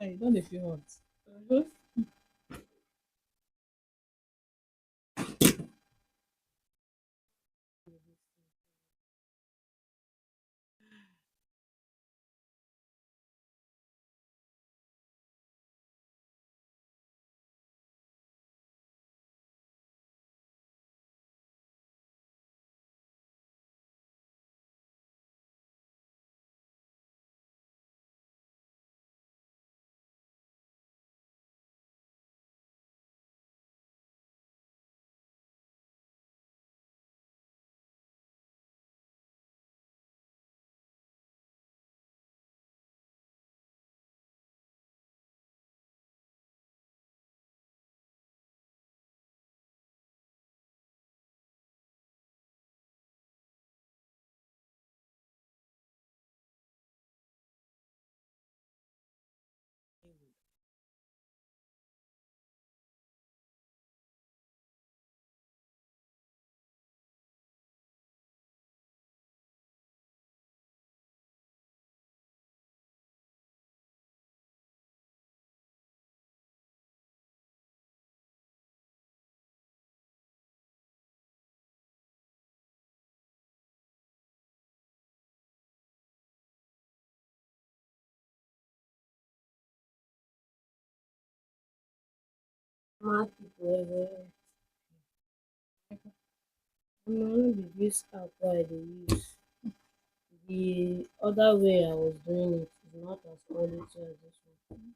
I don't feel hot. Mhm. Mad people everywhere. No be this app wey I dey use. The other way I was doing it is not as quality as this one.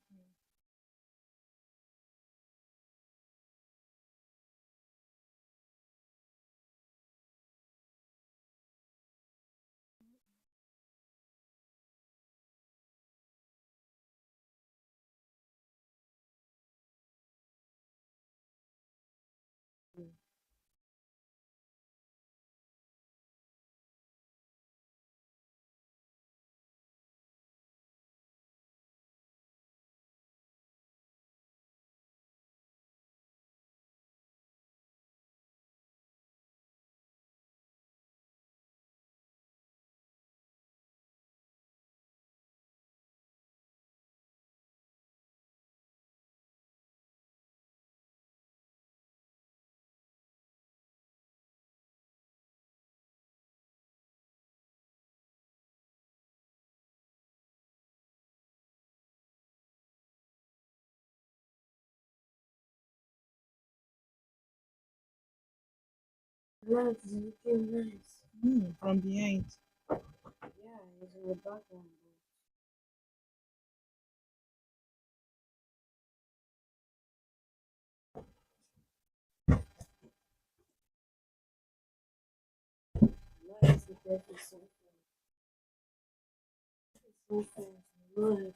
Light is looking nice. From behind. Yeah, it's in the background. Light is perfect. So fast. I love it.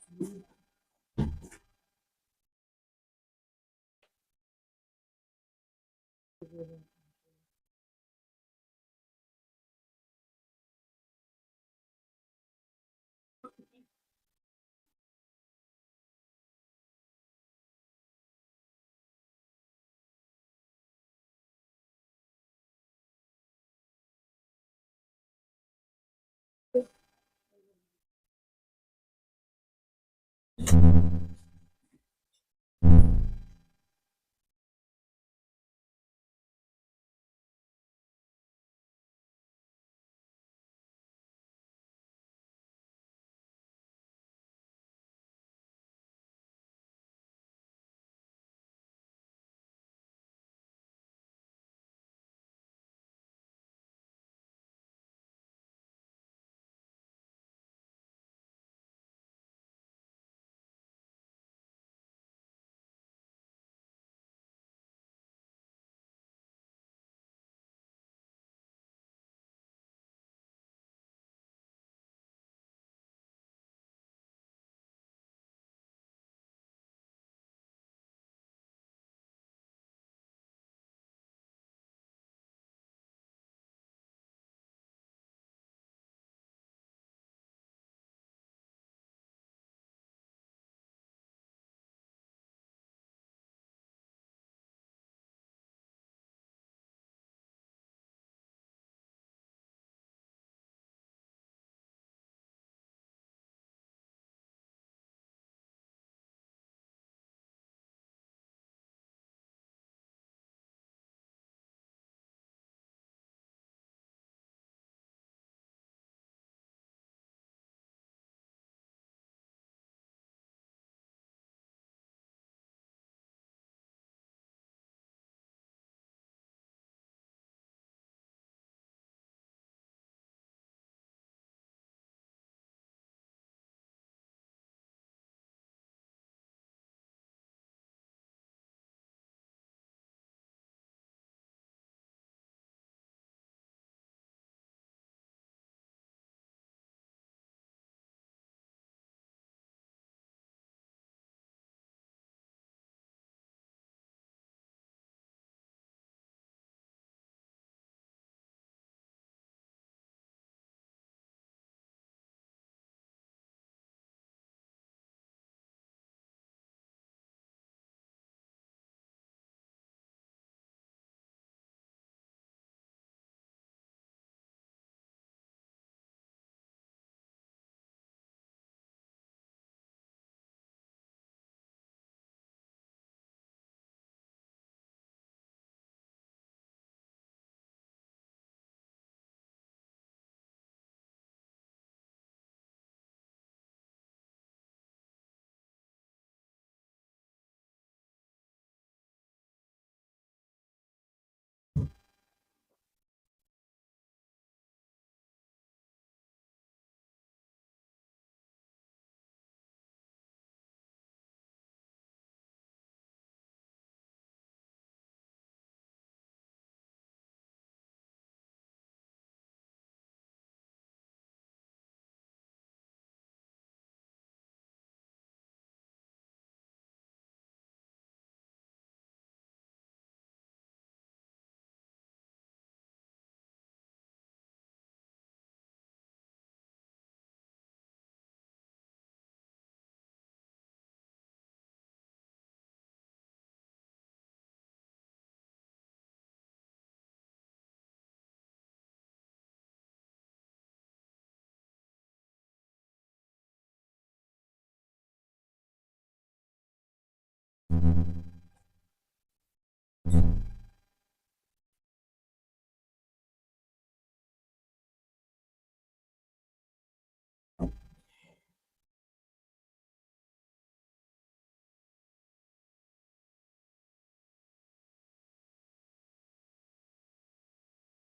back.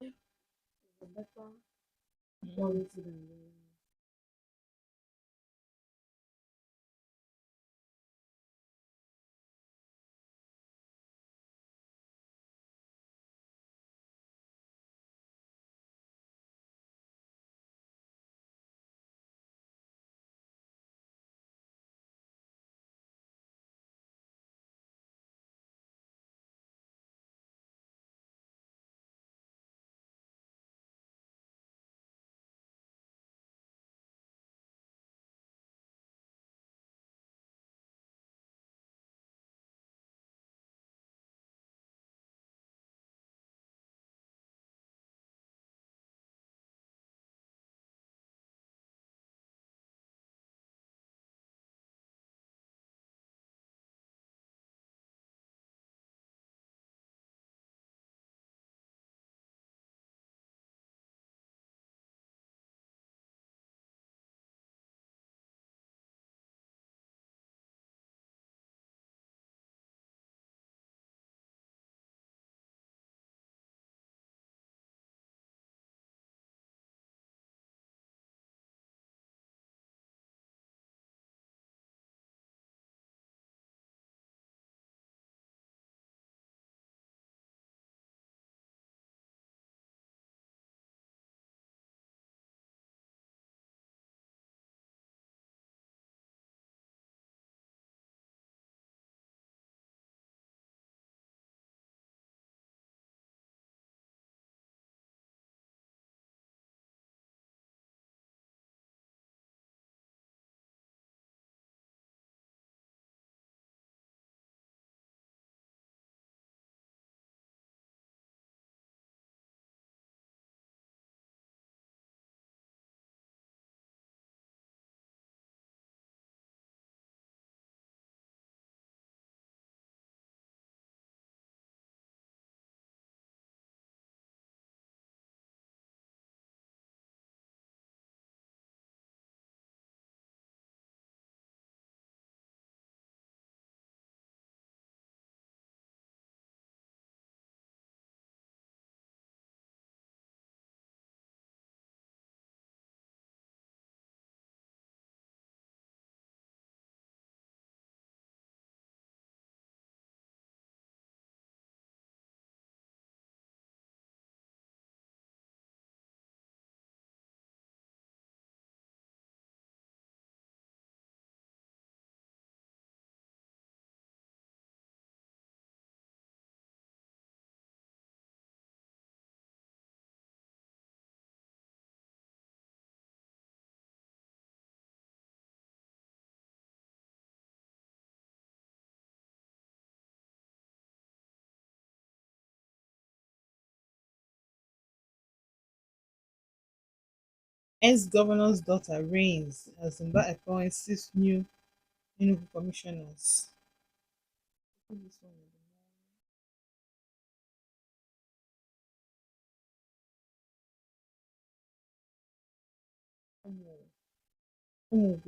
It's a better Mm. quality than the Ex-governor's daughter reigns as Zimba appoints 6 new Enugu commissioners. This one Umu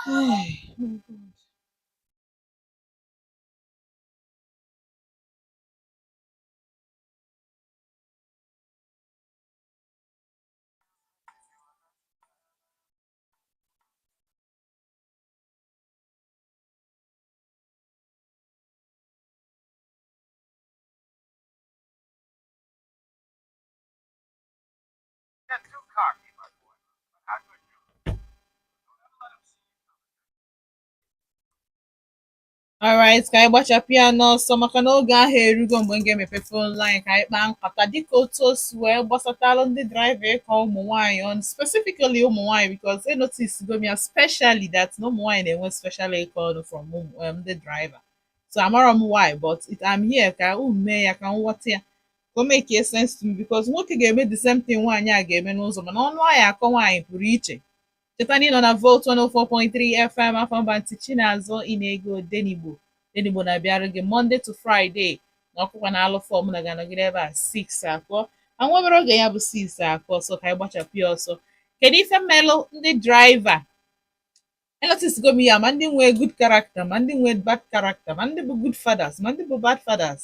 Ay, oh God. Alright, ka anyị gbachapụ ya n'ọsọ maka na oge ahụ erugo mgbe m ga-emepe phone line ka anyị kpaa nkata dịka otu o si wee gbasatalụ ndị draiva ịkọ ụmụ nwaanyị ọnụ, specifically ụmụ nwaanyị, because e notice go m ya specially that na ụmụ nwaanyị na-enwe special ịkọ ọnụ from ndị draiva. So amarọ m why, but I'm here ka unu mee ya ka m ghọta ya ka o make sense to me, because nwoke ga-eme the same thing nwaanyị a ga-eme n'ụzọ, mana ọnụ ahịa akọ nwaanyị pụrụ iche. Cheta na ị nọ na Volt 104.3 FM afọ mbanti Chinazọ ị na-ego Odenigbo. Odenigbo na-abịara gị Monday to Friday na ọkụkwa na alụ fọm na ga-anọgide ebe a 6 akọ. Anwebere oge ya bụ 6 akọ, so ka anyị gbachapụ ya ọsọ. Kedu ife mmelụ ndị draiva enotice m ya, ma ndị nwee good character ma ndị nwee bad character, ma ndị bụ good fathers ma ndị bụ bad fathers,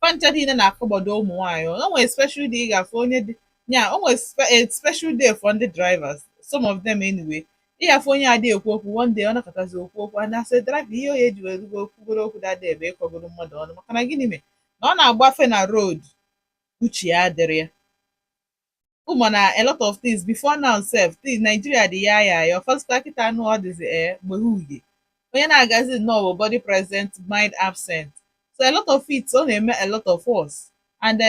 fancha niile na-akọgbado ụmụ nwaanyị. O nwere special day ị ga-afụ onye dị nya, o nwere a special day for ndị drivers, some of them anyway. Ị ga-afụ onye adị ekwu okwu, one day ọ nakọtazi okwu okwu a na-asị driver ihe onye ji wee rugo okwugoro okwu dada ebe ịkọgoro mmadụ ọnụ maka na gịnị mee na ọ na-agbafe na road uche ya adịrị ya. Ụmụ na a lot of things before now sef things Nigeria dị ya ọfọdụkwa kịta anụ ọ dịzi gbeghe uhie, onye na-agazi nnọọ bụ body present mind absent, so a lot of it ọ na-eme a lot of us, and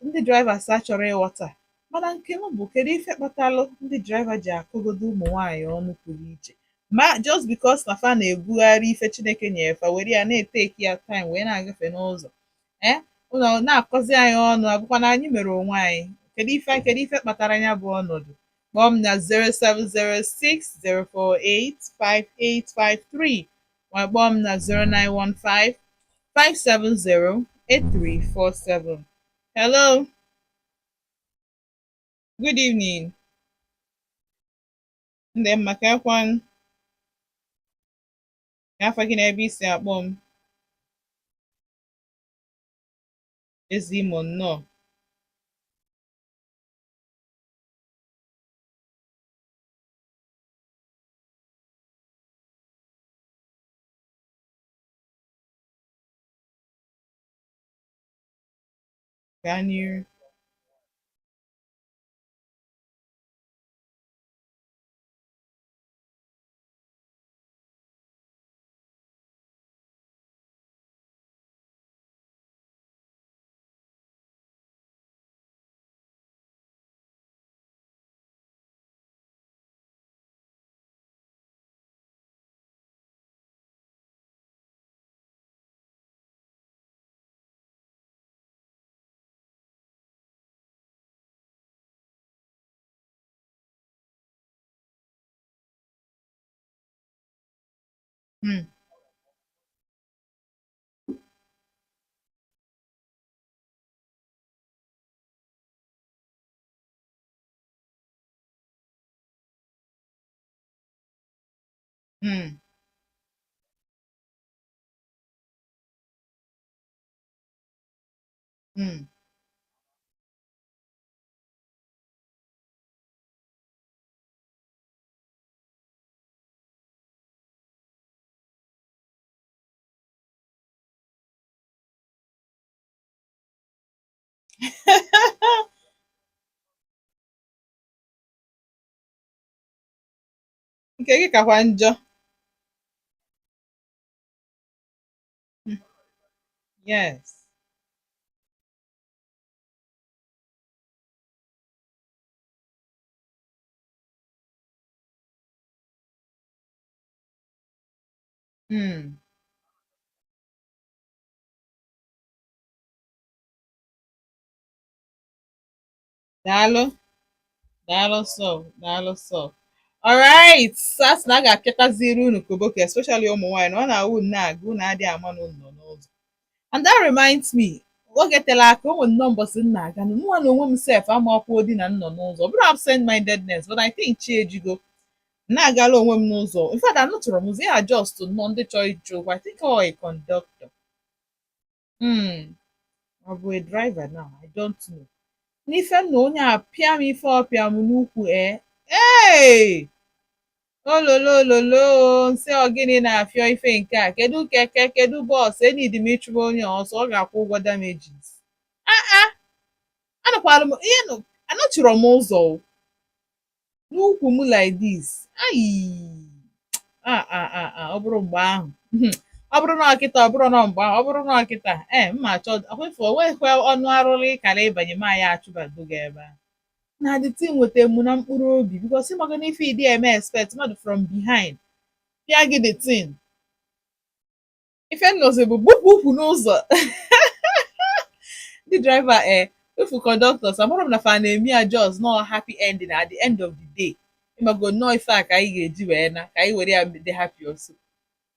ndị drivers achọrọ ịghọta. Mana nke m bụ kedu ife kpatalụ ndị driver ji akụgodo ụmụ nwaanyị ọnụ pụrụ iche, ma just because na fa na-ebugharị ife Chineke nyere fa were ya na-eteki ya time wee na-agafe n'ụzọ ụlọ na-akọzi anyị ọnụ abụkwa na anyị mere onwe anyị. Kedu ife kpatara ya bụ ọnọdụ? Kpọọ m na 07060485853 ma kpọọ m na 09155708347. Hello, good evening. Ndị maka ekwan afọ gị na ebe isi akpọ m. Ezi Imo nnọọ. Gaa n'ihu. Hmm. Hmm. Hmm. Nke gị kakwa njọ. Hmm. Yes. Hmm. Daalụ. Daalụ sọ. Daalụ sọ. Alright, sas na a ga-apịakaziri unu koboko, especially ụmụ nwaanyị na ọ na-awụ na-agụ na adị ama n'ụlọ n'ụzọ. And that reminds me, oge tela aka o nwere nnọọ mbọsị m na-aga nwa na onwe m sef amakwuo di na nnọ n'ụzọ. Ọ bụrụ absent mindedness, but I think chi ejigo na-agala onwe m n'ụzọ. In fact, anụtụrụ m ụzọ ya just nọ ndị chọrọ ije ụgwọ. I think ọ a conductor. Hmm. Ọ bụ a driver now? I don't know. N'ife m na onye a pịa m ife ọpịa m n'ukwu ee ololololo nsị ọgịnị na-afịọ ife nke a, kedu keke, kedu bọọsụ, enidi m ịchụba onye ọsọ, ọ ga-akwụ ụgwọ damages. Aa, anụkwalụ m ihe nụ, anọchiri m ụzọ n'ukwu m like this. Ayi, ọ bụrụ mgbe ahụ ọ bụrụ na ọkịta, ọ bụrụ na mgbe ahụ, ọ bụrụ na ọkịta mma achọ akwefu onwekwe ọnụ arụrụ ịkara ịbanye m anya achụbado gị ebe ahụ. Na the thing nweta mụ na mkpụrụ obi because ịmago na ife ịdị eme expect mmadụ from behind pịa gị the thing. Ife nnozi bụ gbupụ ukwu n'ụzọ. Ndị driver ifu conductors amara m na fa na-eme ya just no happy ending at the end of the day. Ịmago nnọọ ife a ka anyị ga-eji wee na ka anyị were ya dị happy also.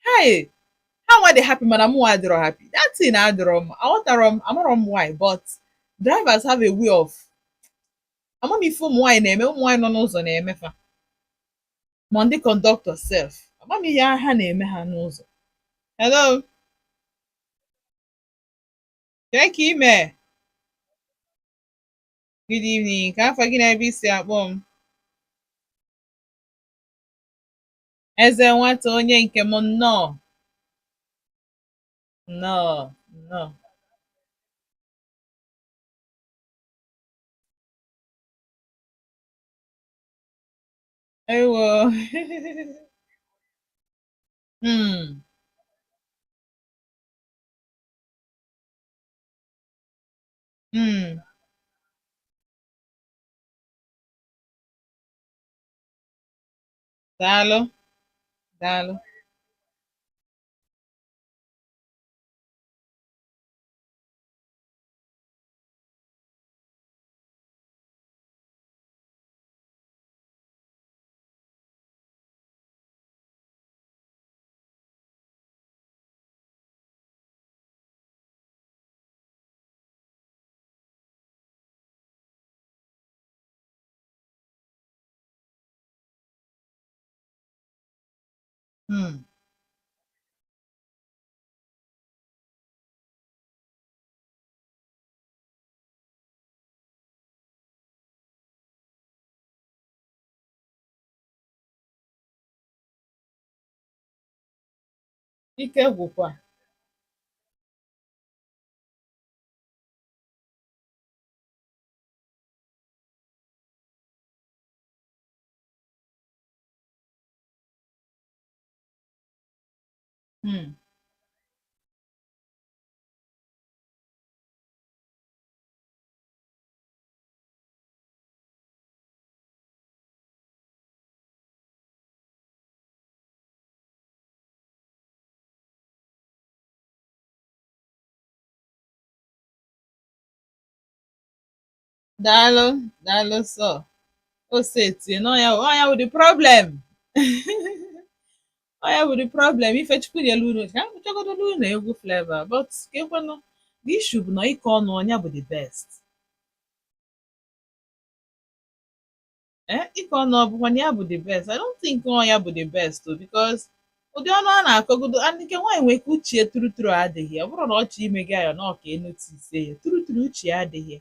Hey, ha nwa dị happy mana mụ nwa adịrọ happy. That thing adịrọ m aghọtarọ m amarọ m why but drivers have a way of ama m ife ụmụ nwaanyị na-eme ụmụ nwaanyị nọ n'ụzọ na-emefa ma ndị conductor sef ama m ihe ha na-eme ha n'ụzọ. Hello, kee ka ime? Good evening, ka afọ gị na ebe isi akpọ m? Eze nwata onye nke m nnọọ nnọọ nnọọ. Ewo. Hmm. Hmm. Daalụ daalụ. Hmm. Ike gwụkwa. Hmm. Daalụ daalụ sọ. O setie n'ọnya wụ the problem. Ọnya bụ the problem Ifechukwu nyelu unu ka m chọgodola unu egwu Flavour but ka ekwenụ the issue bụ na ike ọnụ ọnya bụ the best. Ike ọnụ ọ bụkwa na ya bụ the best? I don't think ọnya bụ the best o because ụdị ọnụ a na-akọgodo and nke nwaanyị nwee ka uche turuturu adịghị ọ bụrụ na ọ chọọ ime gị ayọ na ọka enotise ya turuturu uche ya adịghị.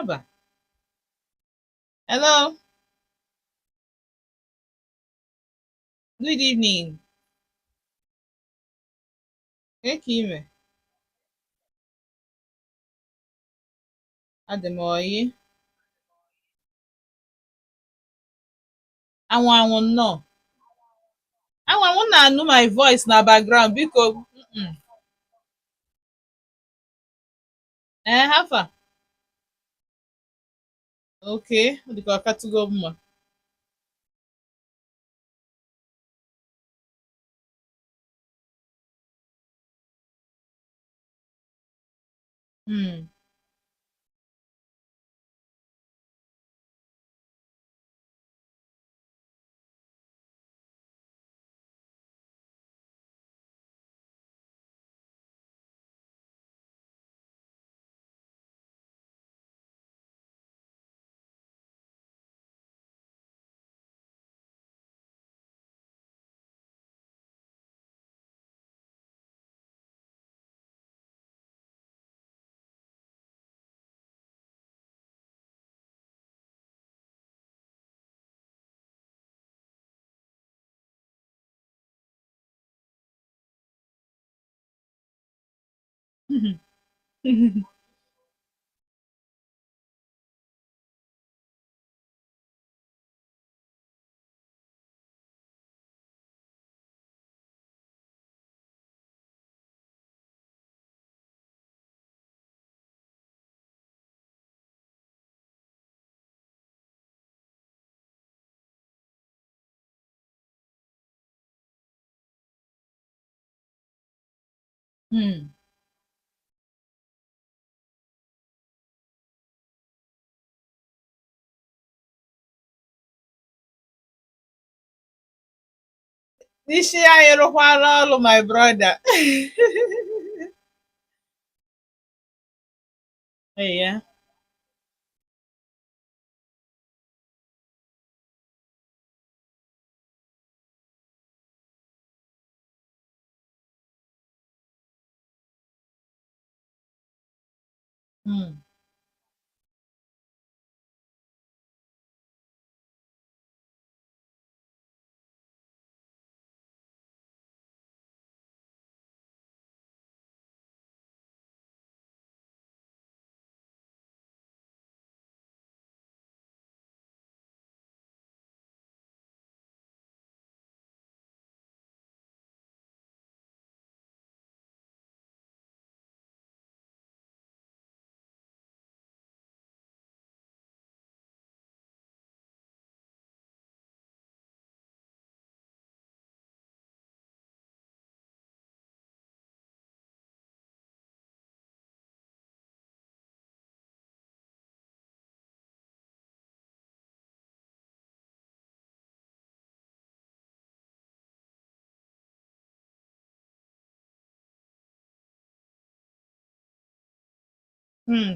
Aba. Hello, good evening. Kee ka ime? Adị m oyi. Anwụ anwụ nnọọ. Anwụ anwụ na-anụ my voice na background biko. Hafa. Okay, ọ dịka ọ katugo mma. Hmm. Hmm. Isi anyị rụkwara ọrụ, my brother. Yeah. Hmm.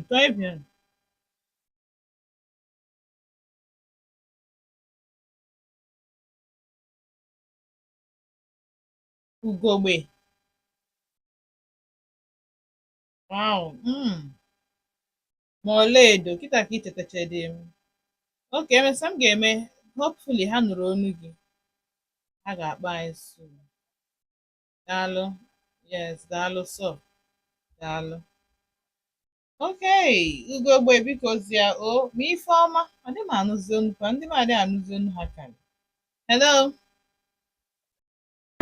Très bien. Ugogbe. Wow. Ma ọlaedo kịta ka itetachadị m. Oke, emesịa m ga-eme. Hopefully ha nụrụ onu gị. Ha ga-akpọ anyị soon. Daalụ. Yes, daalụ sọ. Daalụ. Okay, ugogbe biko zia o ma ife ọma. Adị m anụzi onu kwa ndị m adị anụzi onu ha ka. Hello,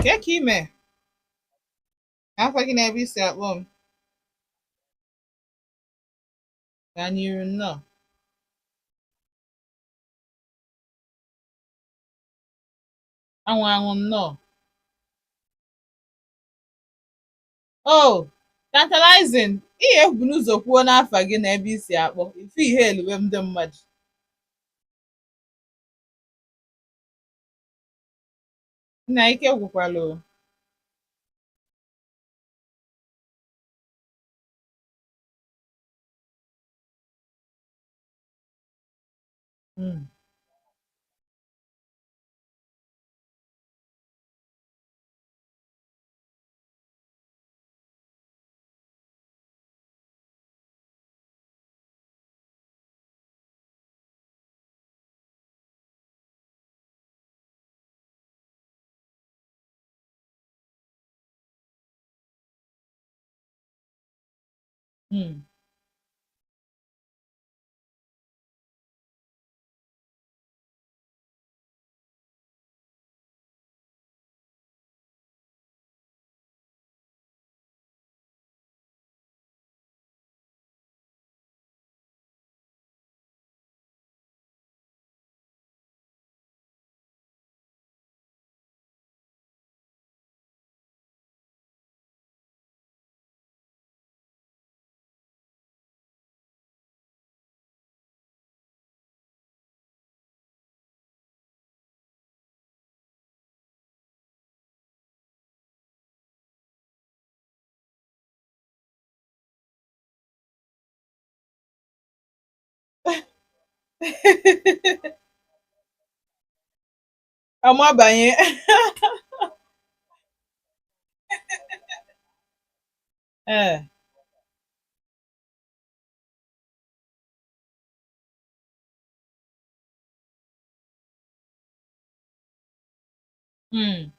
ke ka ime? Afọ gị na ebe isi akpọ m. Gaa n'iru nnọọ. Anwụ anwụ nnọọ. Oh, tantalizing. Ihe ebu n'ụzọ kwuo n'afa gị na ebe isi akpọ. Ife ihe eluwe ndị mmadụ. Nna ike gwụkwala o. Mm. Mm. Amabanye. Eh. Mm.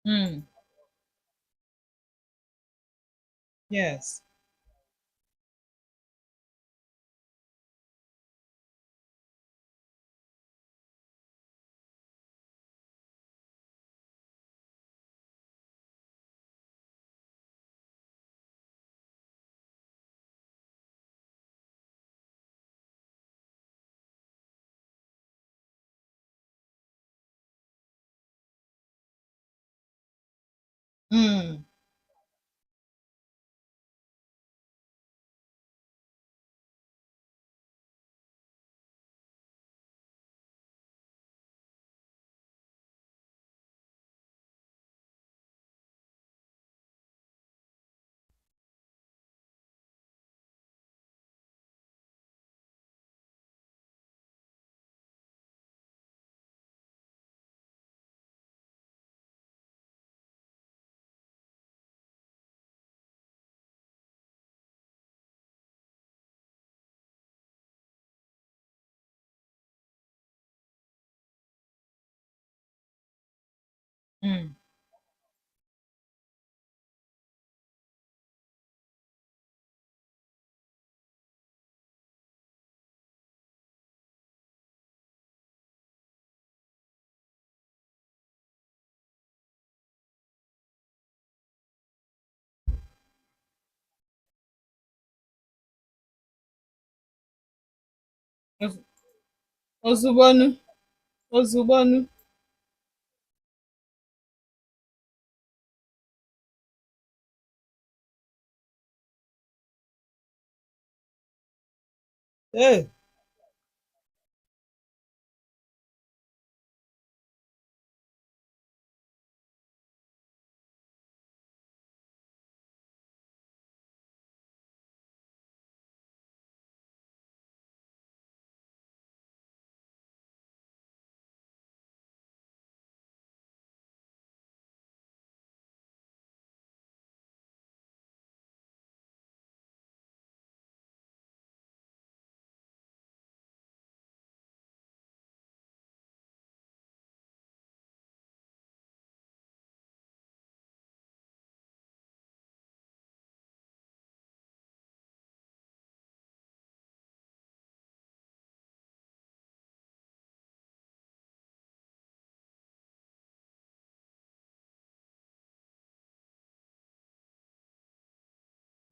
Mm. Yes. Mm. Mm. Oz- Ozugbonu. Ozugbonu. Hey.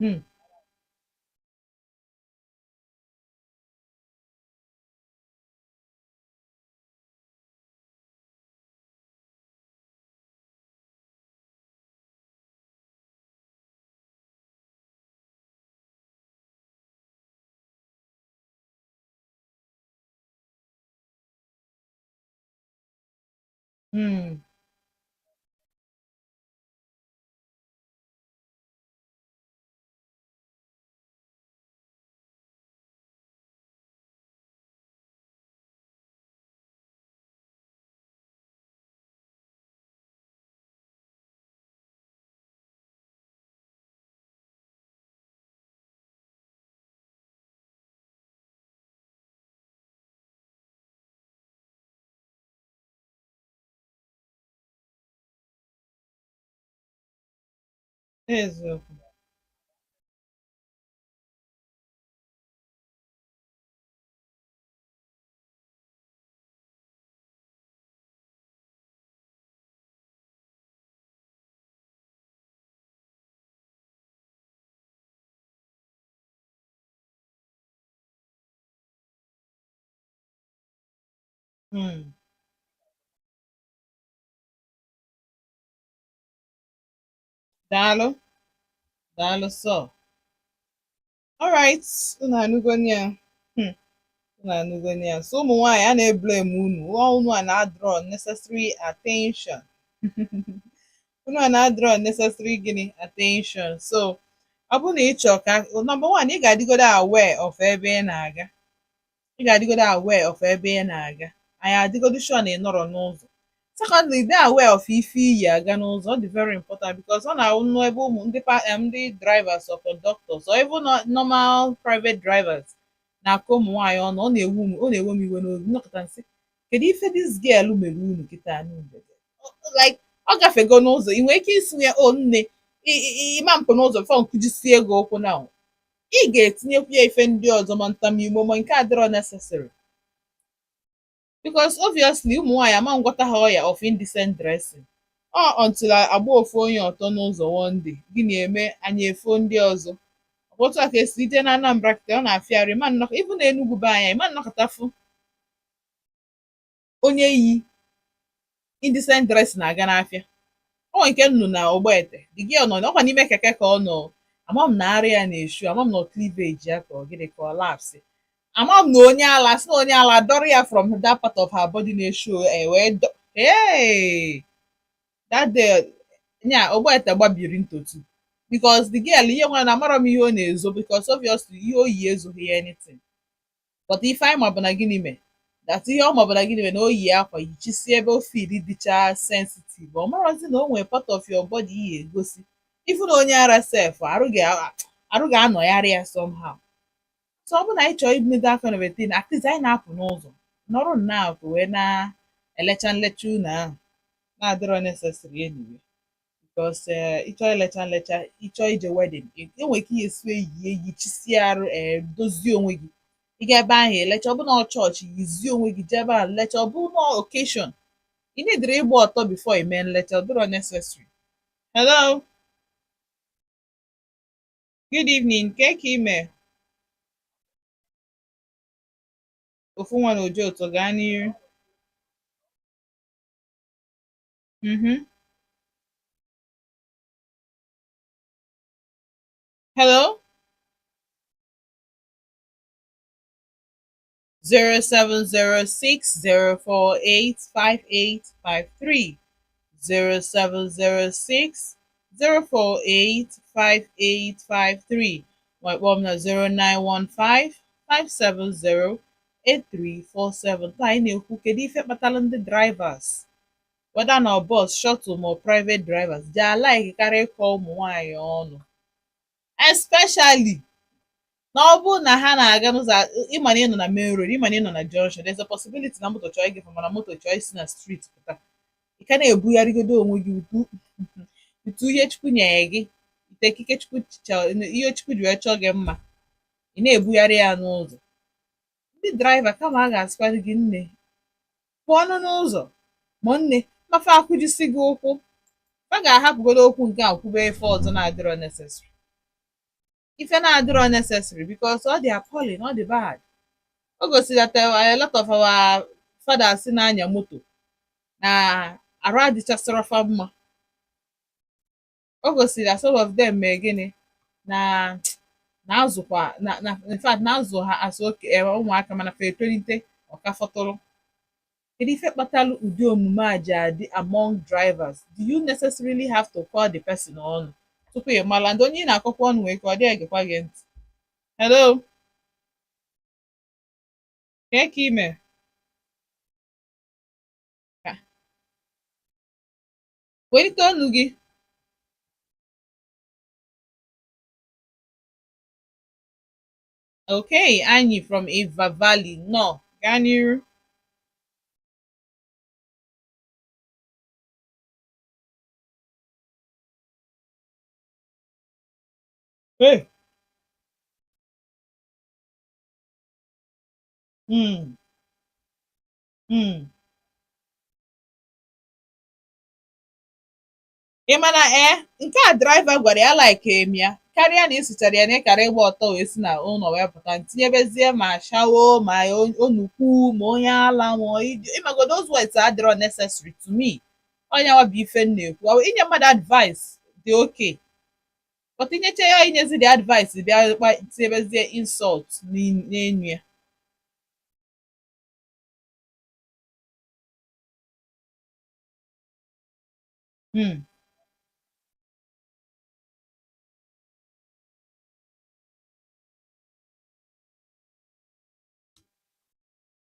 Mm. Mm. Eziokwu. Mm. Daalụ. Daalụ sọ. Alright. Unu anụgoni ya. Hmm. Unu anụgoni ya. So ụmụ nwaanyị a na-eblame unu. Unu a na-draw unnecessary attention. Unu a na-draw unnecessary gịnị attention. So ọ bụrụ na ị chọọ ka number one, ị ga-adịgodo aware of ebe ị na-aga. Ị ga-adịgodo aware of ebe ị na-aga. Anyị adịgodo sure na ị nọrọ n'ụzọ. Secondly, dey aware of ife iyi aga n'ụzọ. Ọ dị very important because ọ na-awụ nnọọ ebe ụmụ ndị drivers or conductors or even normal private drivers na-aka ụmụ nwaanyị ọnụ. Ọ na-ewe m iwe n'obi nnọkọta nsị kedu ife dis girl mere unu kịta n'ụzọ. Like ọ gafego n'ụzọ ị nwere ike isi ya o nne ịma mpụ n'ụzọ fọ nkụjisie gị ụkwụ na ị ga-etinyekwu ya ife ndị ọzọ ma ntamigbo ma nke adịrọ necessary because obviously ụmụ nwaanyị ama ngwọta ha ọya of indecent dressing ọ until agba ofu onye ọtọ n'ụzọ one day gị na-eme anya efo ndị ọzọ otu a ka esi ije na Anambra kịta ọ na-afịarị ma nnọkọ ịbụ na Enugu be anya ma nnọkọtafu onye yi indecent dressing na-aga n'afịa ọ nke nnu na Ogbete dị gị ọ nọ ọkwa n'ime keke ka ọ nọ ama m na arịa ya na-eshu ama m na cleavage ya ka ọ gịnị ka ọ lapsị ama m na onye ala si na onye ala dọrọ ya from that part of her body na-eshu wee hey that day nya Ogbete gbabiri ntotu because the girl ihe nwere na amara m ihe ọ na-ezo because obviously ihe o yi ezoghị ya anything but ife anyị mabụ na gịnị mee that ihe ọ mabụ na gịnị mee na o yi akwa yichisi ebe o feel dịcha sensitive ọ marazi na o nwere part of your body ihe egosi ifu na onye ara sef arụ ga-anọgharị ya somehow so ọ bụ na anyị chọrọ ime that kind of a thing at least anyị na-apụ n'ụzọ nọrọ nnọọ ka wee na-elecha nlecha unu ahụ na-adịrọ necessary anyway because ịchọọ ilecha nlecha ịchọọ ije wedding enwere ike ihe esi eyie yichisie arụ dozie onwe gị ị ga ebe ahụ elecha ọ bụ na chọọchị yizie onwe gị jee ebe ahụ lecha ọ bụ na occasion ị nidiri ịgba ọtọ before ime nlecha ọ dịrọ necessary. Hello, good evening, ke ka ime ofu nwa na oji ụtọ gaa n'iru. Hello, 0706 048 5853 0706 048 5853 wakpọọ m na 0915 570 8347 taa anyị na-ekwu kedu ife kpatalụ ndị drivers whether na bus shuttle ma private drivers ji alaiki karịa ịkọ ụmụ nwanyị ọnụ especially na ọ bụrụ na ha na-aga n'ụzọ ịma na ị nọ na main road ịma na ị nọ na junction there's a possibility na moto chọọ ịgafe mana moto chọọ isi na street pụta ị ka na-ebugharịgodo onwe gị utu ihe chukwu nyere gị ite ekike chukwu ihe chukwu ji wee chọọ gị mma ị na-ebugharị ya n'ụzọ ndị draiva kama a ga-asịkwa gị nne pụọ n'ụzọ ma nne mafe akụjisi gị ụkwụ a ga-ahapụgodo okwu nke a kwube ife ọzọ na-adịrọ necessary ife na-adịrọ necessary because ọ dị appalling ọ dị bad o gosiri that a lot of our fathers na-anya moto na arụ adịchasịrọ fa mma o gosiri that some of them mee gịnị na na-azụkwa in fact na-azụ ha asụ oke ụmụaka mana fa etolite ọka fọtụrụ kedu ife kpatalụ ụdị omume a ji adị among drivers do you necessarily have to call the person ọnụ tupu ị mara ndị onye ị na-akọkwa ọnụ nwee ka ọ dị egekwa gị ntị. Hello, kee ka ime welite ọnụ gị. Okay, Anyi from Eva Valley nọ gaa n'iru. Hey. Mm. Mm. Ị mana nke a draiva gwara ya like em ya karịa na ịsụchara ya na ịkara ịgba ọtọ wee si na ụlọ wee pụta tinyebezie ma shawo ma onukwu ma onye ala ma ịmago those words adịrọ necessary to me onye wa bụ ife m na-ekwu inye mmadụ advice dị okay but inyecha ya inyezi the advice bịa tinyebezie insult n'enu ya. Hmm.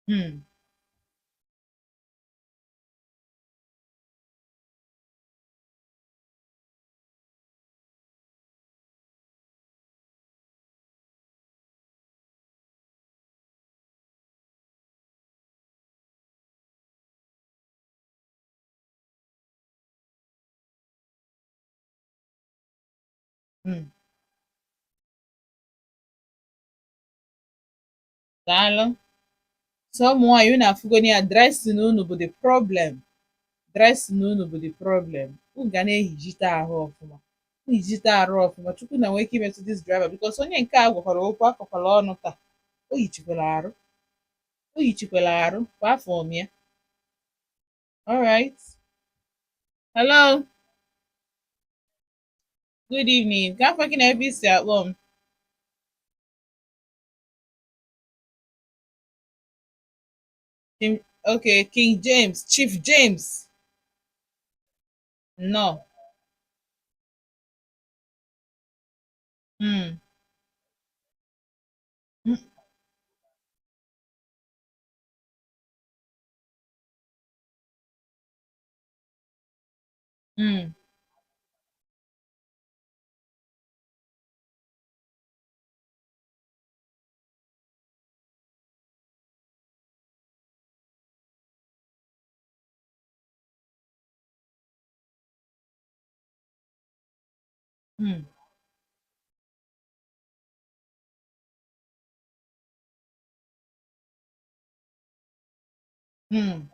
Hmm. Mm. Daalụ. So ụmụ nwaanyị unu afụgoni ya dressing unu bụ the problem. Dressing unu bụ the problem. Unu ga na-ehijite ahụ ọfụma. Nhijite arụ ọfụma. Chukwu na nwee ike imetụ dis driver because onye nke a gwakwara okwu akọkwala ọnụ taa. O yichikwala arụ. O yichikwala arụ. Kwa afọ m ya. Alright. Hello. Good evening. Ka afọ gị na ebe isi akpọ m. Okay, King James, Chief James. No. Mm. Mm. Mm. Mm. Mm.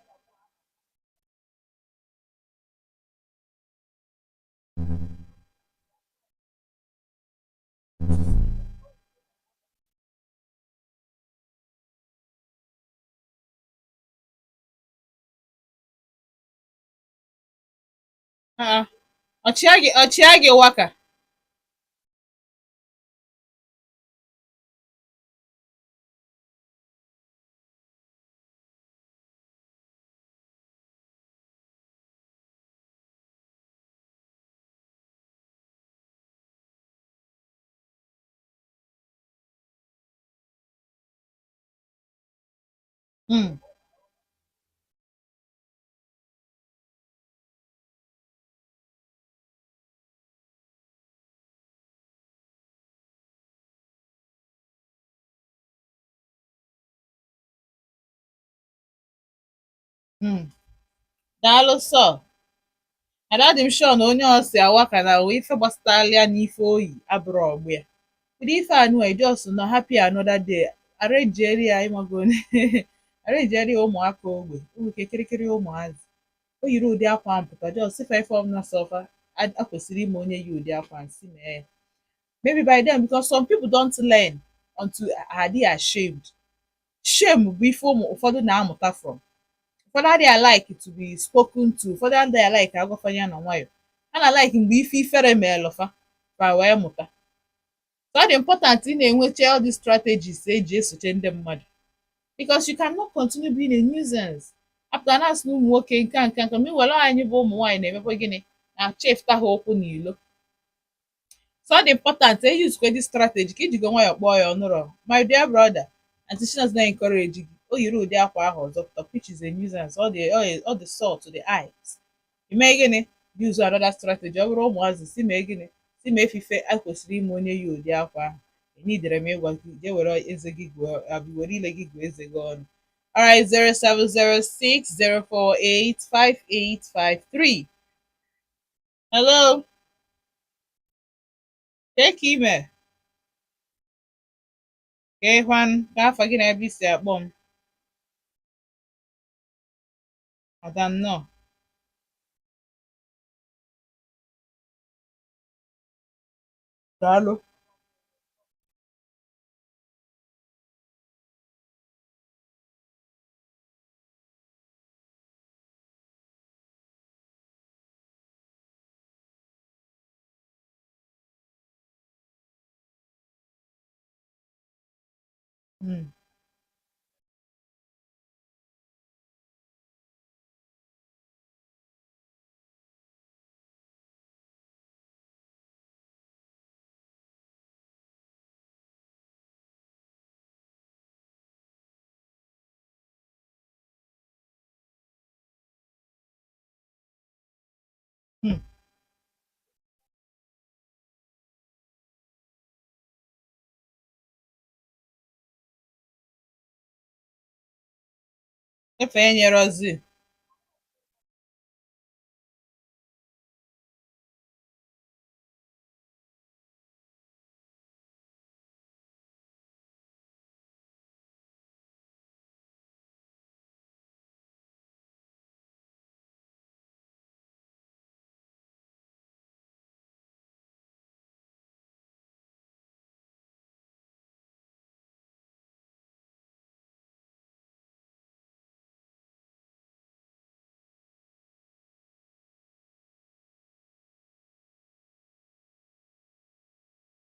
Ọchịa gị waka. Mm. Mm. Daalụ sọ. Adadị m sure na onye ọsị awaka na owe ife gbasatara ya n'ife oyi abụrụ ọgbụ ya. Kedu ife anụ a just na happy another day. Arejieri ya ịmago arejieri ya ụmụaka ogbe ụmụ kekirikiri ụmụazị. O yiri ụdị akwa ahụ pụta just ife ife ọbụla sọfa akwesịrị ime onye yi ụdị akwa nsị mee ya. Maybe by then because some people don't learn until ha dị ashamed. Shame bụ ife ụmụ ụfọdụ na-amụta from. Ụfọdụ adịghị alike to be spoken to, ụfọdụ adịghị alike agwafanye na nwayọ. Ha na like mgbe ife ifere meelụfa fa wee mụta. So ọ dị important ị na-enwecha all these strategies eji esoche ndị mmadụ because you cannot continue being a nuisance. Apụta na asị na ụmụ nwoke nka meanwhile anyị bụ ụmụ nwaanyị na-emekwa gịnị na chefta ha okwu n'ilo. So ọ dị important eyuzukwe dị strategy ka ijigo nwayọ kpọọ ya ọnụrọ my dear brother and Chinese na encourage gị o yiri ụdị akwa ahụ ọzọ pụta which is a nuisance all the salt to the eyes. Ime gịnị use another strategy ọ bụrụ ụmụazị si mee gịnị si mee efife a kwesịrị ime onye yi ụdị akwa ahụ enidere m ịgwa gị jee were eze gị gụọ abụ were ile gị gụọ eze gị ọnụ. Alright, 07060485853. Hello, take ime. Ka ịhwan ka afa gị na ebe isi akpọ m. Adannọ. Daalụ. Mm. Mm. Efe enyerozi.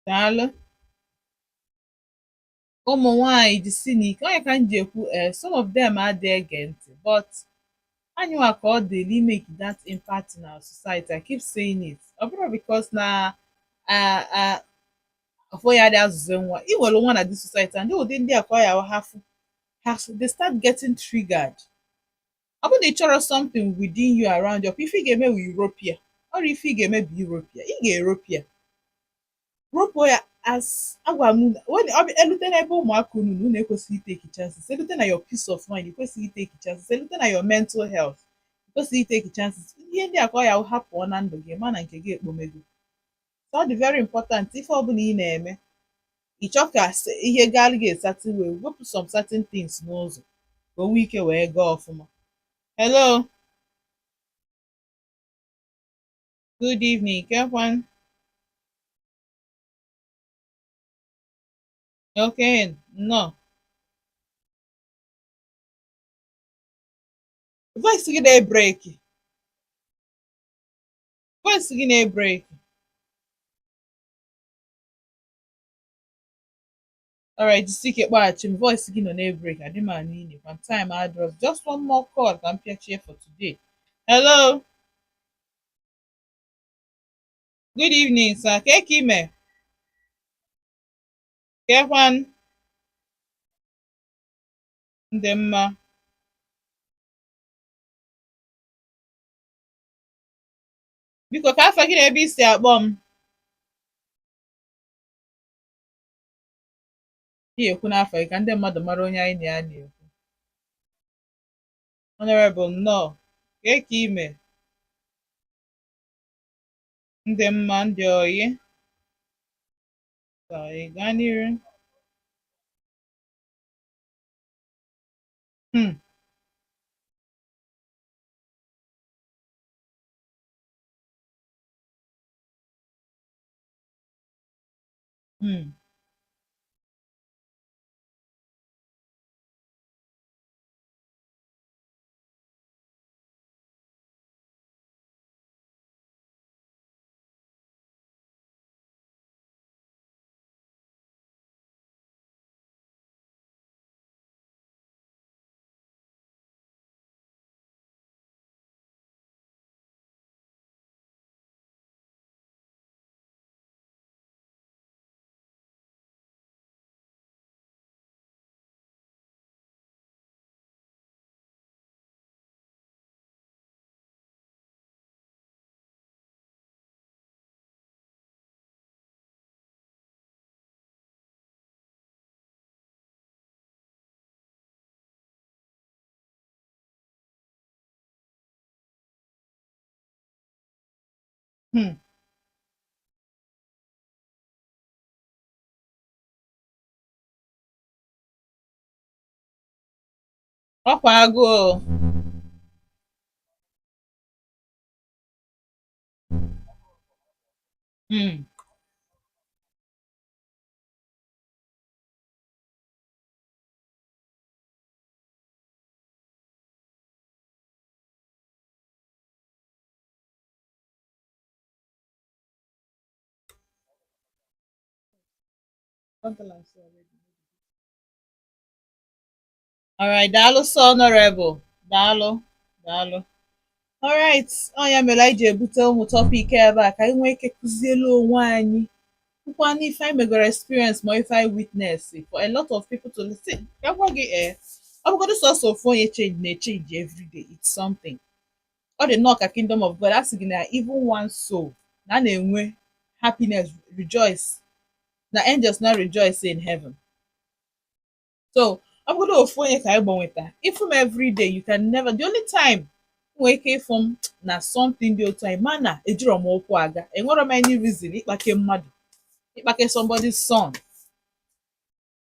Daalụ. Ụmụ nwanyị jisi n'ike onye ka m ji ekwu some of them adịghị ege ntị but anyịnwa ka ọ dịrị imake that impact in our society. I keep saying it. Ọ bụrụ because na afọ ya dị azụzụ nwa ị nwere nwa na this society and ụdị ndị a ka ọ ya hafụ they start getting triggered. Ọ bụrụ na ị chọrọ something within you around you ife ị ga-eme wu Europia ọrụ ife ị ga-eme bụ Europia ị ga-Europia ropo ya as agwa m when ọ bịa elute n'ebe ụmụaka unu na unu ekwesịghị iteki chances elute na your peace of mind ekwesịghị iteki chances elute na your mental health ekwesịghị iteki chances ihe ndị a ka ọ ya hapụọ na ndụ gị ma na nke gị ekpomego. So ọ dị very important ife ọbụla ị na-eme ịchọ ka ihe gaara gị esati wee wepụ some certain things n'ụzọ ka o nwee ike wee gaa ọfụma. Hello, good evening, kekwan. Okay, no. Voice gị na-ebreki. Voice gị na-ebreki. Alright, jisi ike kpọghachi m. Voice gị nọ na-ebreki. Adị m anụ ine. One time I drop. Just one more call ka m pịachie for today. Hello, good evening, sir. Ka ime? Kekwan ndị mma. Biko ka afa gị na ebe isi akpọ m. Ị ekwu n'afọ gị ka ndị mmadụ mara onye anyị na ya na-ekwu. Honorable nnọọ. Ka ime? Ndị mma ndị oyi. Ka ị gaa n'iru. Hmm. Hmm. Hmm. Ọkwa agụụ. Hmm. Alright, daalụ sọ honorable. Daalụ. Daalụ. Alright, ọ ya mere anyị ji ebute ụmụ tọpik ebe a ka anyị nwee ike kụzielu onwe anyị nkwa n'ife anyị megoro experience ma ife anyị witness for a lot of people to listen. Ka gwa gị ọ bụgodo sọsọ ofu onye change na-echange everyday it's something. Ọ dị nnọọ ka kingdom of God a sị gị na even one soul na a na-enwe happiness rejoice na angels na rejoice in heaven. So ọ bụgodo ofu onye ka anyị gbanweta ịfụ m everyday you can never the only time nwee ike ịfụ m na something dị otu anyị mana ejiro m ụkwụ aga enwero m any reason ịkpake mmadụ ịkpake somebody's son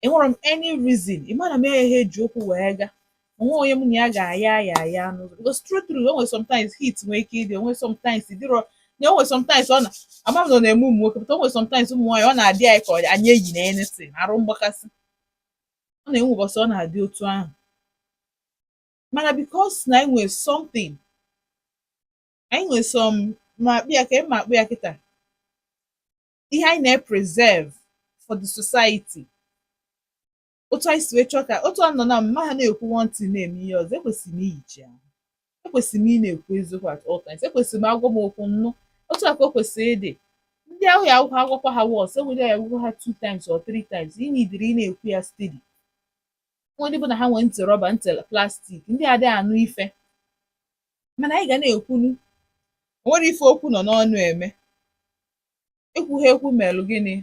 enwere m any reason ịma na m eghe eji okwu wee ga onwe onye m na ya ga-aya aya n'ụzọ because true onwe sometimes heat nwee ike ịdị onwe sometimes dịrọ na onwe sometimes ọ na ama m na ọ na-eme ụmụ nwoke pụta onwe sometimes ụmụ nwaanyị ọ na-adị anyị ka anyị eyi na anything arụ mgbakasị ọ na-enwe ụbọchị ọ na-adị otu ahụ mana because na anyị nwere something anyị nwere some ma akpụ ya ka ma akpụ ya kịta ihe anyị na-preserve for the society. Otu anyị si wee chọọ ka otu a nọ na mma ha na-ekwu one thing na-eme ihe ọzọ, ekwesịrị m iyichi ahụ, ekwesịrị m ị na-ekwu eziokwu at all times, ekwesịrị m agwa m okwu nnụ otu a ka o kwesịrị ịdị. Ndị ahụ ya agwụkwa agwakwa ha once, enwere ya agwụkwa ha two times or three times, ị nidiri ị na-ekwu ya steady. Nwa ndị bụ na ha nwee ntị rọba, ntị plastik, ndị adịghị anụ ife, mana anyị ga na-ekwunu. O nwere ife okwu nọ n'ọnụ eme, ekwughị ekwu melụ gịnị,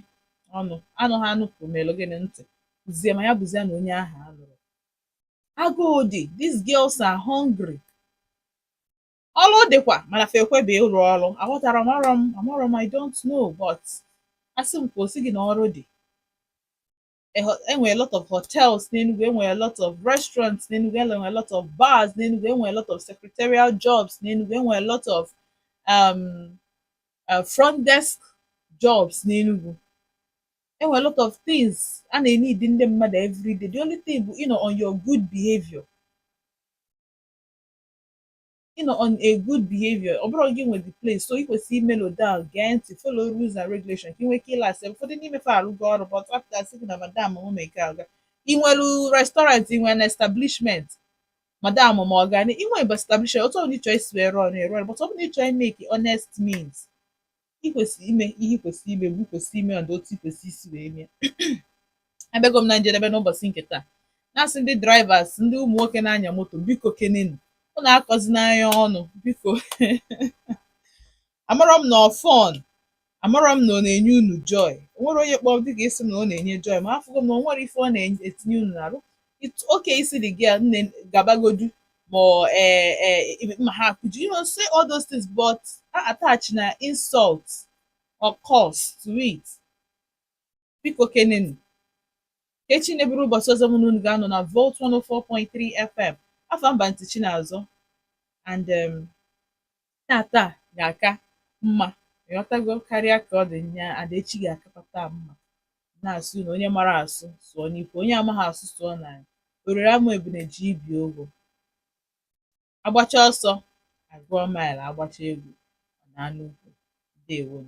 ọnụ anụ ha anụpụ melụ gịnị, ntị bụzie ma ya bụzie na onye ahụ anụrụ. Agụụ dị, these girls are hungry. Ọrụ dịkwa mana fa ekwebe ịrụ ọrụ. Aghọtara m, amarọ m, I don't know, but asị m ka o si gị na ọrụ dị. Enwere a lot of hotels n'Enugu, enwere a lot of restaurants n'Enugu, enwere a lot of bars n'Enugu, enwere a lot of secretarial jobs n'Enugu, enwere a lot of um, front desk jobs n'Enugu. Enwere a lot of things a na-enid ndị mmadụ everyday. The only thing bụ on your good behavior. On a good behavior. Ọ bụrụ gị nwe the place, so ị kwesịrị imelo down, gee ntị, follow rules and regulations ka ị nwee ike ịla asị. Ụfọdụ n'imefe arụgo ọrụ, but after asị gị na madam m mee ka aga. Ị nwere restaurant, ị nwere establishment, madam ma ọ gani, ị nwere establishment, otu ọbụla ị chọọ isi wee rụọ ọrụ eru ọrụ, but ọ bụrụ na ị chọọ ime ka honest means, ị kwesịrị ime ihe ị kwesịrị ime bụ ị kwesịrị ime ọdụ otu ị kwesịrị isi wee mee. Abịago m na njedebe n'ụbọchị nke taa, na-asị ndị drivers, ndị ụmụ nwoke na-anya moto, biko kenenu, unu akọzi n'anya ọnụ biko. Amarọ m na ọfọn, amarọ m na ọ na-enye unu joy, onwere onye kpọọ dịka isi m na ọ na-enye joy, ma afụgo m na onwere ife ọ na-etinye unu na-arụ. Oke isi dị gị nne gabagodu ma ma ha akụji, say all those things, but attach na insult or curse to it. Biko kenenu. Echi na-eburu ụbọchị ọzọ mụ na unu ga-anọ na Volt 104.3 FM. Afọ mba ntị Chinazọ, and tata ga-aka mma, ịghọtago, karịa ka ọ dị nya, ada echi ga-akapata mma. Na-asụ na onye mara asụ sụọ n'ikwu, onye amaghị asụ sụọ na orere ama ebune ji ibi ogo. Agbacha ọsọ agụọ maịlụ, agbacha egwu na anụ ukwu. Ndewo.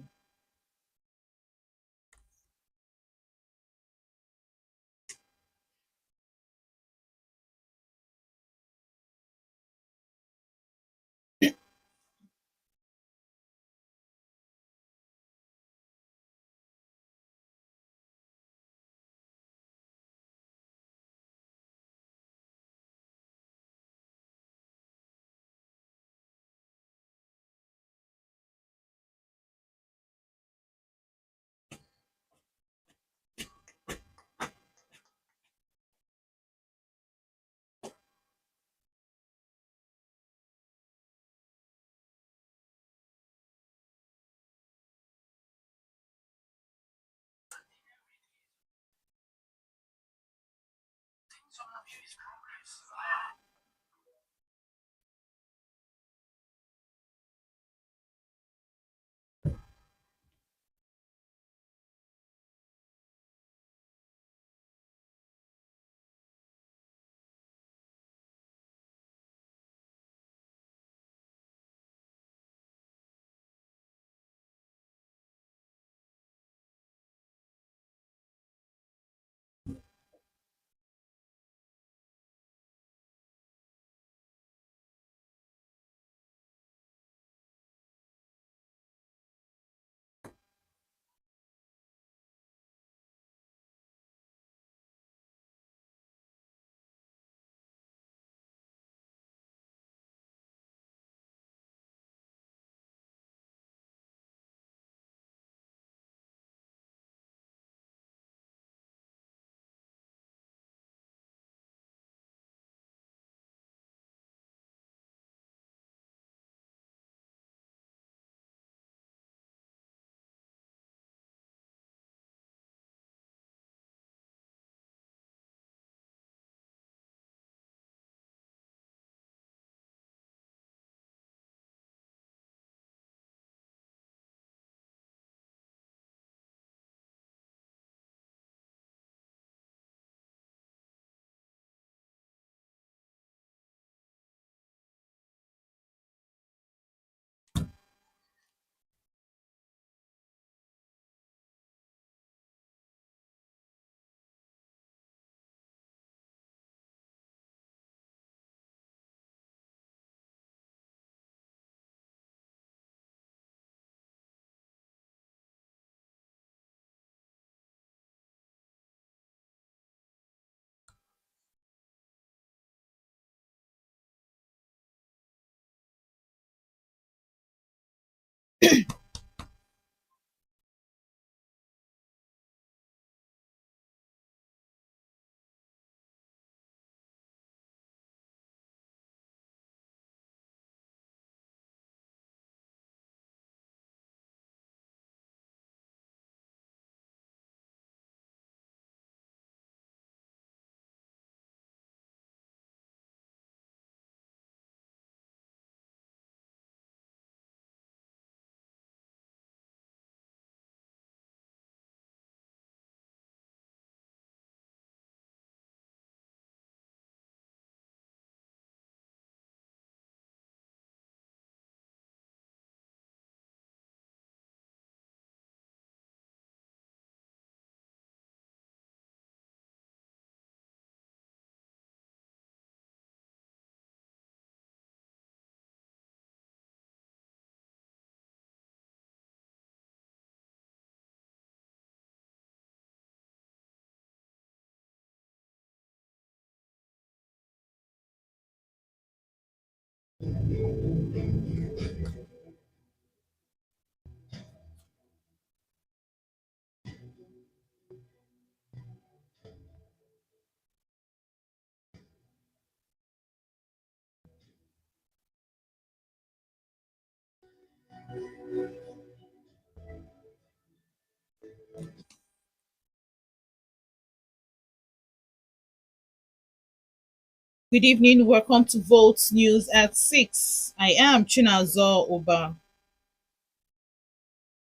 Good evening. Welcome to Volt News at 6. I am Chinazo Oba.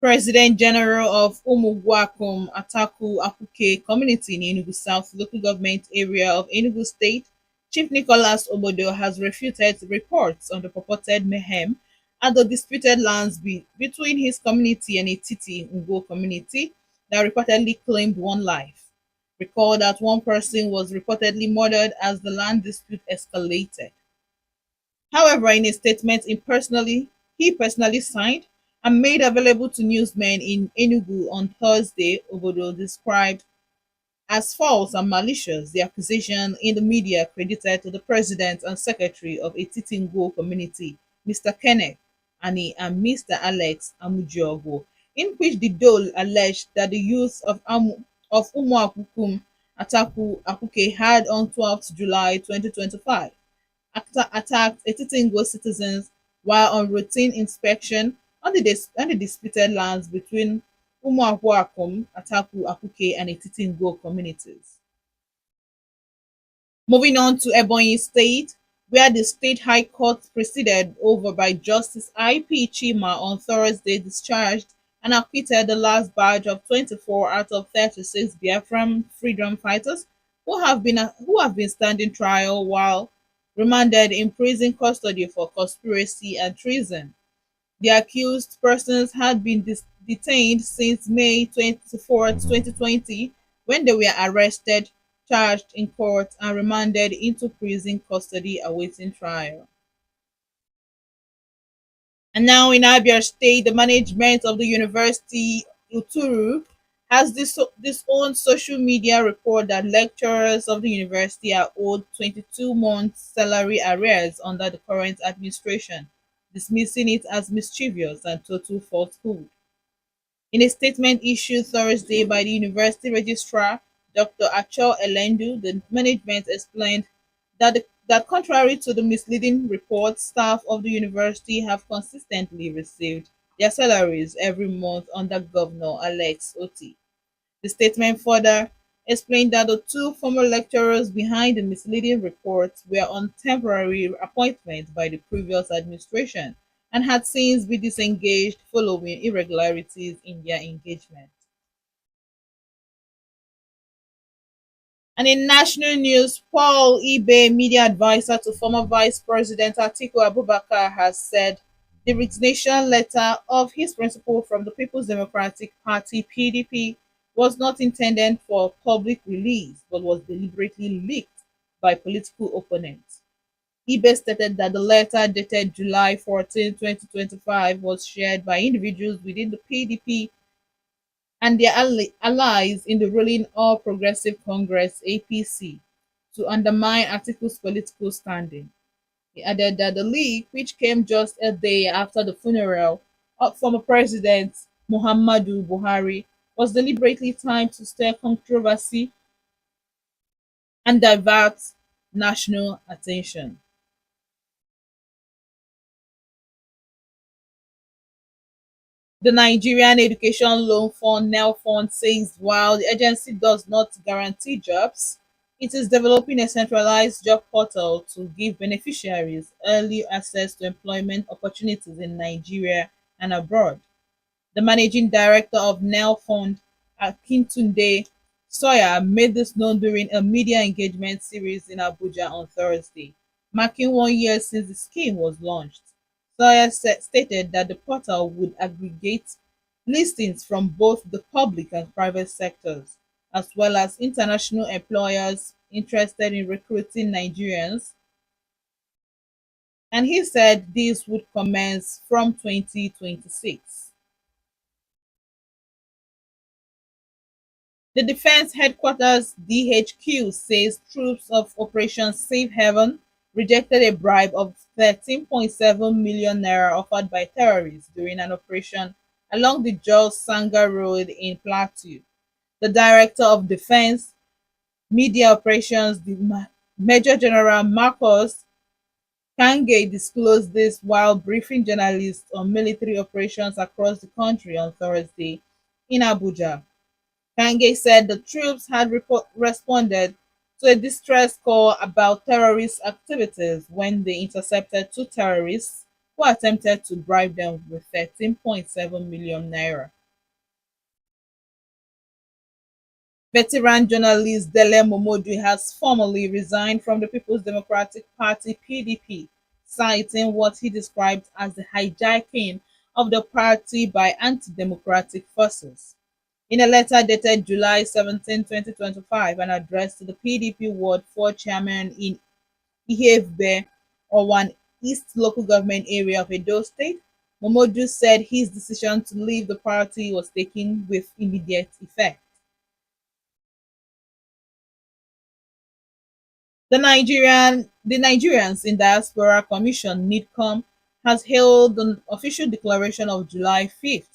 President General of Umu Ataku Akuke Community in Enugu South Local Government Area of Enugu State, Chief Nicholas Obodo has refuted reports on the purported mayhem at the disputed lands between his community and a Titi Ngo community that reportedly claimed one life. Recall that one person was reportedly murdered as the land dispute escalated. However, in a statement he personally signed and made available to newsmen in Enugu on Thursday, Obodo described as false and malicious the accusation in the media credited to the president and secretary of a Titingo community, Mr. Kenneth Ani and Mr. Alex Amujiogo, in which the Dole alleged that the youth of Umuakukum Ataku Akuke had on 12th July 2025 attacked Etitingo citizens while on routine inspection on the disputed lands between Umuahuakum, Ataku, Akuke, and Etitingo communities. Moving on to Ebonyi State, where the State High Court presided over by Justice I.P. Chima on Thursday discharged and acquitted the last batch of 24 out of 36 Biafran freedom fighters who have been standing trial while remanded in prison custody for conspiracy and treason. The accused persons had been detained since May 24, 2020, when they were arrested, charged in court, and remanded into prison custody awaiting trial. And now in Abia State, the management of the University Uturu has this own social media report that lecturers of the university are owed 22 months salary arrears under the current administration, dismissing it as mischievous and total falsehood. In a statement issued Thursday by the university registrar, Dr. Achol Elendu, the management explained that contrary to the misleading reports, staff of the university have consistently received their salaries every month under Governor Alex Oti. The statement further explained that the two former lecturers behind the misleading reports were on temporary appointment by the previous administration and had since been disengaged following irregularities in their engagement. And in national news, Paul Ibe, media advisor to former Vice President Atiku Abubakar, has said the resignation letter of his principal from the People's Democratic Party (PDP) was not intended for public release but was deliberately leaked by political opponents. Ibe stated that the letter dated July 14, 2025 was shared by individuals within the PDP and their allies in the ruling All Progressive Congress (APC) to undermine Atiku's political standing. He added that the leak, which came just a day after the funeral former President Muhammadu Buhari was deliberately timed to stir controversy and divert national attention. The Nigerian Education Loan Fund (NEL) says while the agency does not guarantee jobs, it is developing a centralized job portal to give beneficiaries early access to employment opportunities in Nigeria and abroad. The managing director of NEL Fund, Akintunde Sawyer, made this known during a media engagement series in Abuja on Thursday, marking 1 year since the scheme was launched. Sawyer stated that the portal would aggregate listings from both the public and private sectors, as well as international employers interested in recruiting Nigerians, and he said this would commence from 2026. The Defense Headquarters (DHQ) says troops of Operation Safe Haven rejected a bribe of 13.7 million naira offered by terrorists during an operation along the Jos Sanga Road in Plateau. The Director of Defense Media Operations, Major General Marcus Kange, disclosed this while briefing journalists on military operations across the country on Thursday in Abuja. Kange said the troops had responded to a distress call about terrorist activities when they intercepted two terrorists who attempted to bribe them with 13.7 million naira. Veteran journalist Dele Momodu has formally resigned from the People's Democratic Party (PDP), citing what he described as the hijacking of the party by anti-democratic forces. In a letter dated July 17, 2025, and addressed to the PDP Ward 4 chairman in Ihevbe, Owan East local government area of Edo State, Momodu said his decision to leave the party was taken with immediate effect. The Nigerians in Diaspora Commission (NIDCOM) has held an official declaration of July 5th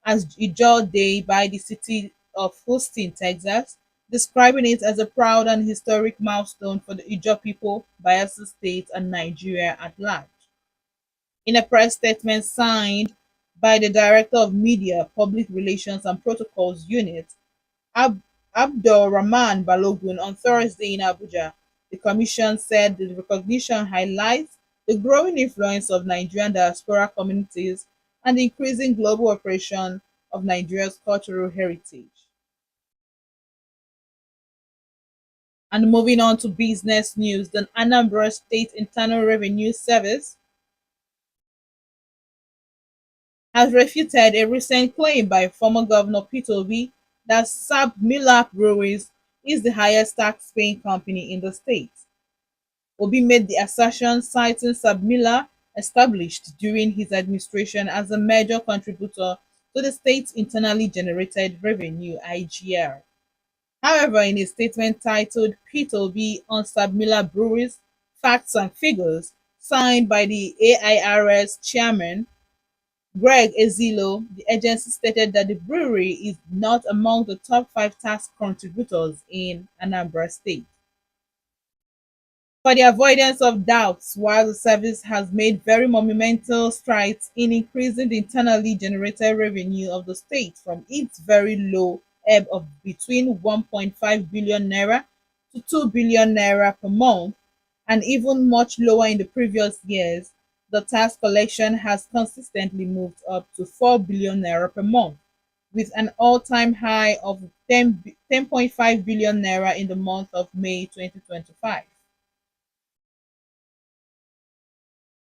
as Ijaw Day by the city of Houston, Texas, describing it as a proud and historic milestone for the Ijaw people, Bayelsa State, and Nigeria at large. In a press statement signed by the Director of Media, Public Relations and Protocols Unit, Ab- Abdul Rahman Balogun, on Thursday in Abuja, the Commission said the recognition highlights the growing influence of Nigerian diaspora communities and the increasing global operation of Nigeria's cultural heritage. And moving on to business news, the Anambra State Internal Revenue Service has refuted a recent claim by former Governor Peter Obi that Sabmila Breweries is the highest tax-paying company in the state. Obi made the assertion citing Sabmila, established during his administration as a major contributor to the state's internally generated revenue (IGR). However, in a statement titled Peter Obi on Sabmila Breweries, Facts and Figures, signed by the AIRS chairman Greg Ezilo, the agency stated that the brewery is not among the top 5 tax contributors in Anambra State. For the avoidance of doubts, while the service has made very monumental strides in increasing the internally generated revenue of the state from its very low ebb of between 1.5 billion naira to 2 billion naira per month, and even much lower in the previous years, the tax collection has consistently moved up to 4 billion naira per month, with an all-time high of 10.5 billion naira in the month of May 2025.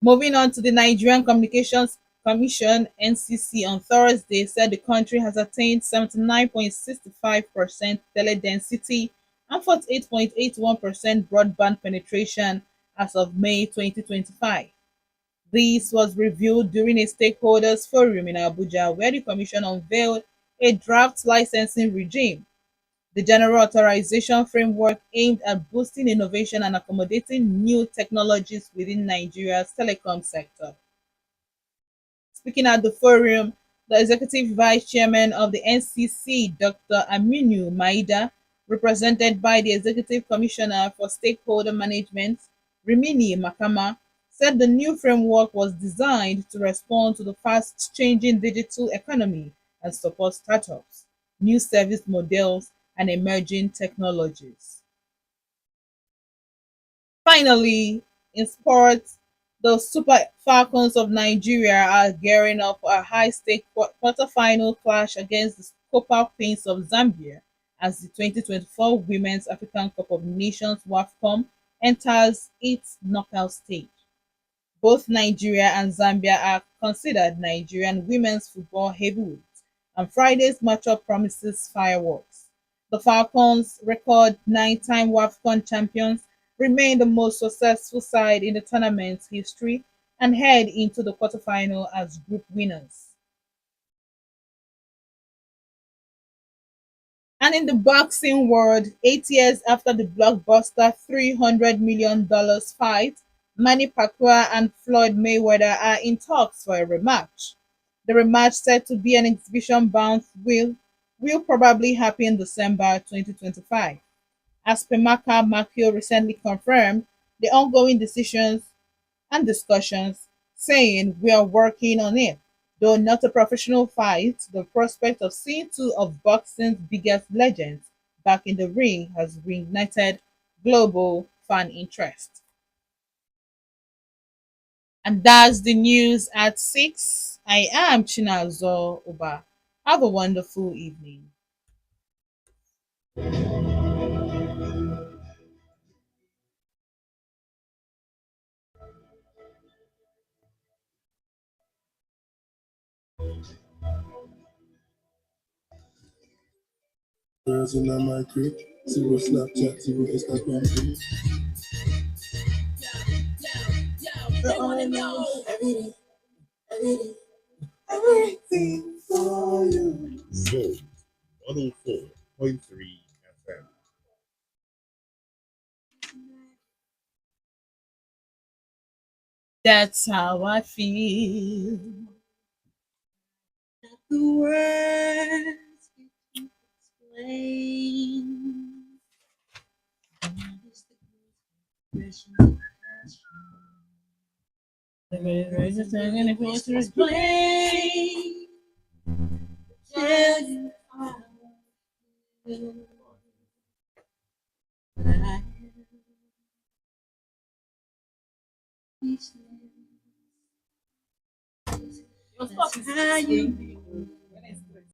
Moving on to the Nigerian Communications Commission (NCC) on Thursday said the country has attained 79.65% teledensity and 48.81% broadband penetration as of May 2025. This was revealed during a stakeholders forum in Abuja where the commission unveiled a draft licensing regime, the general authorization framework aimed at boosting innovation and accommodating new technologies within Nigeria's telecom sector. Speaking at the forum, the executive vice chairman of the NCC, Dr. Aminu Maida, represented by the executive commissioner for stakeholder management, Rimini Makama, said the new framework was designed to respond to the fast changing digital economy and support startups, new service models, and emerging technologies. Finally, in sports, the Super Falcons of Nigeria are gearing up for a high-stake quarter-final clash against the Super Queens of Zambia as the 2024 Women's African Cup of Nations WAFCON enters its knockout stage. Both Nigeria and Zambia are considered Nigerian women's football heavyweights, and Friday's matchup promises fireworks. The Falcons, record nine-time WAFCON champions, remain the most successful side in the tournament's history and head into the quarterfinal as group winners. And in the boxing world, 8 years after the blockbuster $300 million fight, Manny Pacquiao and Floyd Mayweather are in talks for a rematch. The rematch, set to be an exhibition bout, will probably happen in December 2025. As Pemaka Makio recently confirmed, the ongoing decisions and discussions, saying we are working on it. Though not a professional fight, the prospect of seeing two of boxing's biggest legends back in the ring has reignited global fan interest. And that's the news at 6. I am Chinazo Uba. Have a wonderful evening. Girls in my crib, zero Snapchat, zero Instagram. The only know everything for you. Vote 104.3 FM. That's how I feel. The words you explain. The words are singing a voice to explain. Tell you how I feel. That's how you